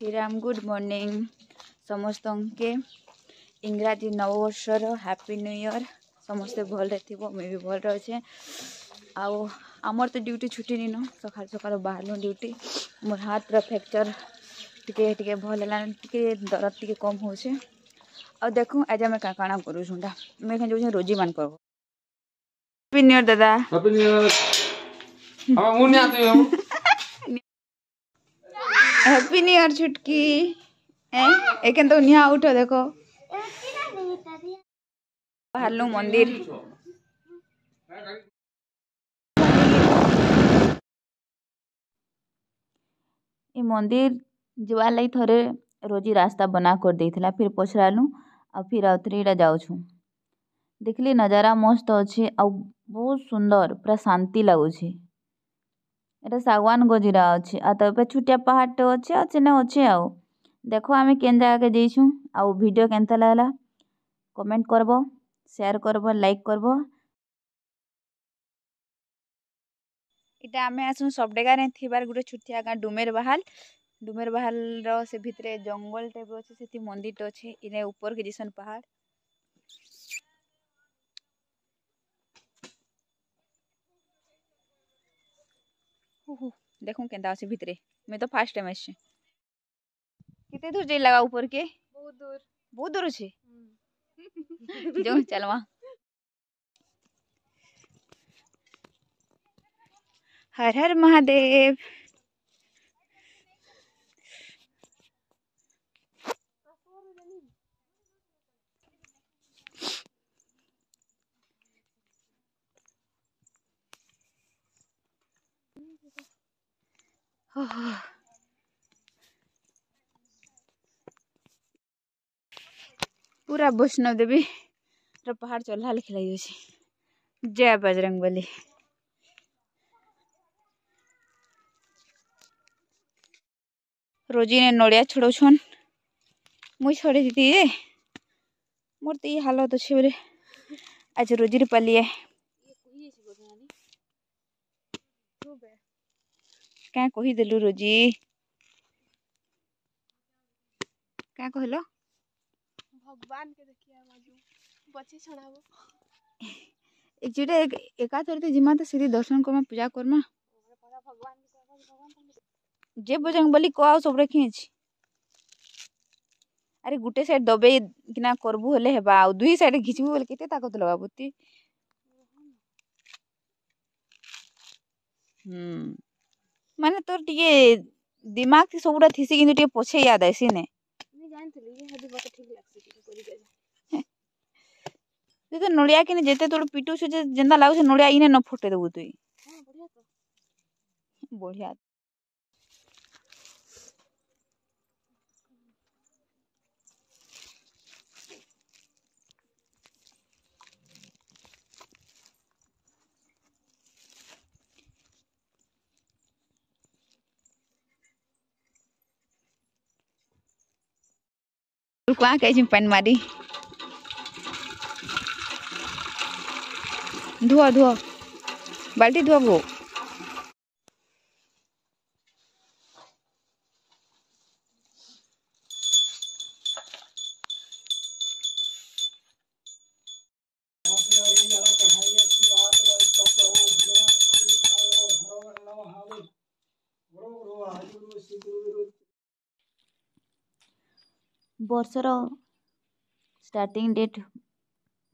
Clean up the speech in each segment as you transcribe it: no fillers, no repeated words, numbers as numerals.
Shriram good morning समस्त के इंग्राजी नववर्षर happy new year समस्ते भल थो मुझे भी भल अच्छे आमर तो ड्यूटी छुट्टी नीन सका सका बाहर ड्यूटी मोर हाथ फ्रैक्चर टिके भल है दर्द टिके कम हो देखूँ आज आम काଣା करूँटा मुझे जो रोजी मान कर हैप्पी न्यू ईयर दादा happy new year happy new year छुटकी एक तो निहा उठो देखो बाहर मंदिर ये मंदिर जीवार लगी थोड़े रोजी रास्ता बना कर देथिला फिर पछरालु आ फिर आउथरे इटा जाउछु देखली नजारा मस्त अच्छे आ बहुत सुंदर पूरा शांति लगुଛି एटा सागवान गजिरा अच्छे आ तबे छुटिया पहाड़ टे अच्छे आ सेने अच्छे आ देखो आमे केन जगह के जइछु आ वीडियो केनता लागला कमेंट करबो शेयर करबो लाइक करबो इटा आमे आसु सबडेगा रे थिबार गुटे छुटिया गां डुमेर बहाल रो से भितरे जंगल टाइप अच्छे सेति मंदिर टे अच्छे इने ऊपर के जिसन पहाड़ देखूं केंता अच्छे भितरे मैं तो फर्स्ट टाइम आछे कितने दूर जाई लगा ऊपर के बहुत दूर अच्छे जो चलवा हर हर महादेव पूरा वैष्णव देवी पहाड़ चढ़ा लिखल जय बजरंगबली रोजी ने नड़िया छोड़छन मुई छोड़ी दी मोर तो ये हालत अच्छे बोले आज रोजी रे पालिए क्या कहीदेलु रोजी क्या कहलो भगवान के देखिए बची छड़ाबो एका थरते जिमा तो सीधी दर्शन करमा पूजा करमा जे बजरंगबली को आओ सब रखी अरे गुटे साइड दबे किना करबू हेले हेबा आ दुई साइड घिचबू बोले केते ताकत लगा बुती माने तोर टिके दिमाग से सबुरा थिसी किंतु टिके पछे याद आइसी ने नहीं जानथली ये हदी बात ठीक लागसी करी दे तू तो नड़िया किने जेते तोड़ पिटू से जेंदा लागु से नड़िया इने न फुटे देबू तुई हां बढ़िया तो बढ़िया रुकवा कहीं पानी मारी धुआ धुआ बाल्टी धुआ वो वर्षर स्टार्टिंग डेट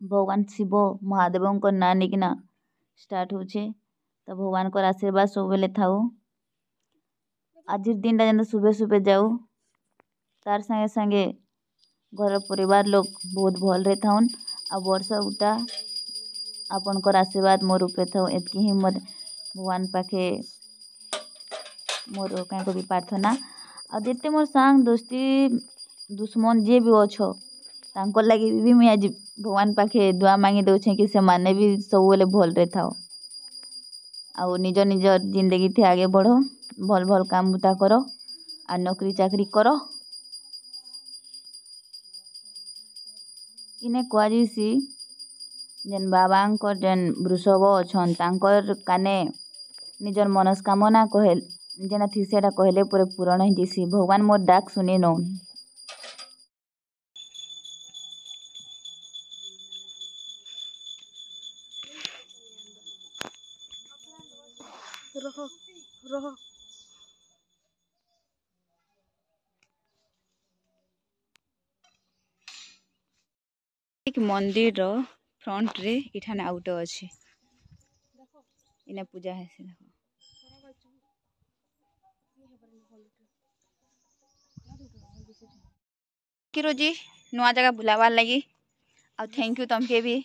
भगवान शिव महादेव ना निकिना स्टार्ट होचे तो भगवान को आशीर्वाद सब बेले थाऊ आज दिन टा जेन सुबह सुबह जाऊ तार संगे संगे घर परिवार लोग बहुत भल रे थाउन आ वर्ष उटा आपन को आशीर्वाद मोर ऊपर थाऊ एतकी ही मोर भगवान पाखे मोर क्या कभी प्रार्थना आ जिते मोर सांग दोस्ती दुश्मन जे भी अच्छो तांको लगे भी मुझे आज भगवान पाखे दुआ मांगी दौचे कि से माने भी सब बेले भल रे थाओ आ निज निज जिंदगी थे आगे बढ़ो भल भल काम बुता करो आ नौकरी चाकरी करो इने कहुसी जेन बाबा जेन वृषभ अच्छा काने निजर मनस्कामना कहे जेना ଥିସି ଏଟା କହିଲେ ପୁରା ପୂରଣ ହେଇଯିସି ଭଗବାନ ମୋର୍ ଡାକ୍ ଶୁନି ନଉନ୍। ରହ ରହ एक मंदिर फ्रंट रे इठाने आउट अछि इने पूजा हेसी देखो कि रोजी नुआ जगह बुलावार लगी आ थैंक यू तुमके भी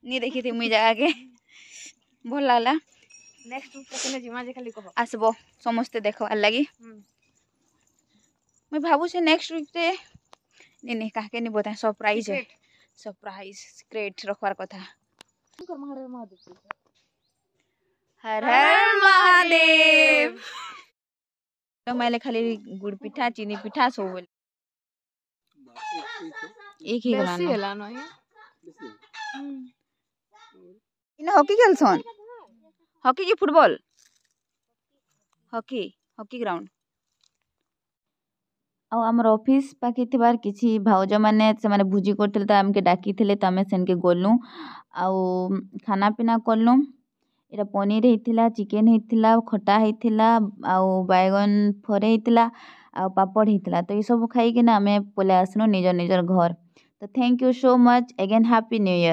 नहीं देखी थी मुई जगह के भल लागला नेक्स्ट वीक केने जिमा जे खाली कह आसबो समस्ते देखवार लगी मैं भाबू से नेक्स्ट वीक रे नहीं काके नहीं बता सरप्राइज है सरप्राइज सिक्रेट रखवार कथा हर हर महादेव तो मैंने खाली गुड़ पिठा चीनी पिठा सब एक ही बेसी गलाना होला न इन हॉकी खेलसन हॉकी की फुटबॉल हॉकी हॉकी ग्राउंड ଆଉ ଆମର ଅଫିସ୍ ପାଖେ ଥିବାର କିଛି ଭାଉଜମାନେ ସେମାନେ ଭୋଜି କରିଥିଲେ ତ ଆମକେ ଡାକିଥିଲେ ତ ଆମେ ସେନକେ ଗଲୁ ଆଉ ଖାନା ପିନା କଲୁ ଏଇଟା ପନିର ହେଇଥିଲା ଚିକେନ ହେଇଥିଲା ଖଟା ହେଇଥିଲା ଆଉ ବାଇଗଣ ଫରେ ହେଇଥିଲା ଆଉ ପାପଡ଼ ହେଇଥିଲା ତ ଏସବୁ ଖାଇକିନା ଆମେ ପଳେଇ ଆସିଲୁ ନିଜର ନିଜର ଘର ତ thank you so much again happy new year.